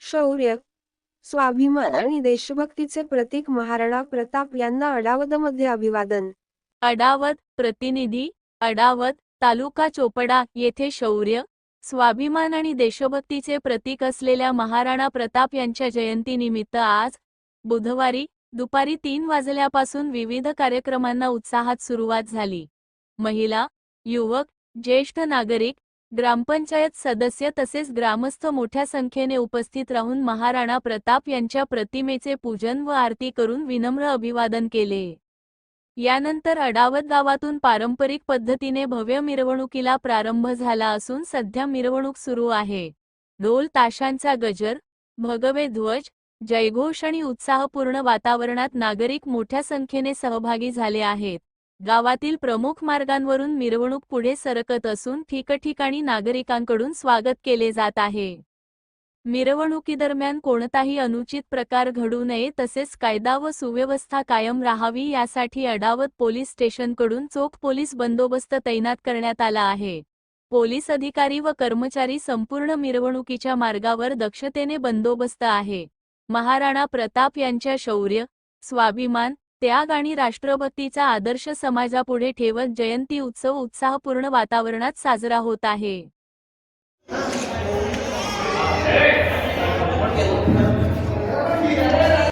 शौर्य, स्वाभिमान आणि देशभक्तीचे प्रतीक महाराणा प्रताप यांना अडावतमध्ये अभिवादन। अडावत प्रतिनिधी, अडावत, तालुका चोपडा येथे शौर्य, स्वाभिमान आणि देशभक्तीचे प्रतीक असलेल्या महाराणा प्रताप यांच्या जयंतीनिमित्त आज बुधवारी दुपारी 3 वाजल्यापासून विविध कार्यक्रमांना उत्साहात सुरुवात झाली। महिला, युवक, ज्येष्ठ नागरिक, ग्रामपंचायत सदस्य तसेच ग्रामस्थ मोठ्या संख्येने उपस्थित राहून महाराणा प्रताप यांच्या प्रतिमेचे पूजन व आरती करून विनम्र अभिवादन केले। यानंतर अडावत गावातून पारंपरिक पद्धतीने भव्य मिरवणुकीला प्रारंभ झाला असून सध्या मिरवणूक सुरू आहे। ढोल ताशांचा गजर, भगवे ध्वज, जयघोष आणि उत्साहपूर्ण वातावरणात नागरिक मोठ्या संख्येने सहभागी झाले आहेत। गावातील प्रमुख मार्गांवरून मिरवणूक पुढे सरकत असून ठिकठिकाणी नागरिकांकडून स्वागत केले जात आहे। मिरवणुकीदरम्यान कोणताही अनुचित प्रकार घडू नये तसेच कायदा व सुव्यवस्था कायम राहावी यासाठी अडावत पोलीस स्टेशनकडून चोख पोलीस बंदोबस्त तैनात करण्यात आला आहे। पोलीस अधिकारी व कर्मचारी संपूर्ण मिरवणुकीच्या मार्गावर दक्षतेने बंदोबस्त आहे। महाराणा प्रताप यांच्या शौर्य, स्वाभिमान, त्याग आणि राष्ट्रभक्तीचा आदर्श समाजापुढे ठेवत जयंती उत्सव उत्साहपूर्ण वातावरणात साजरा होत आहे।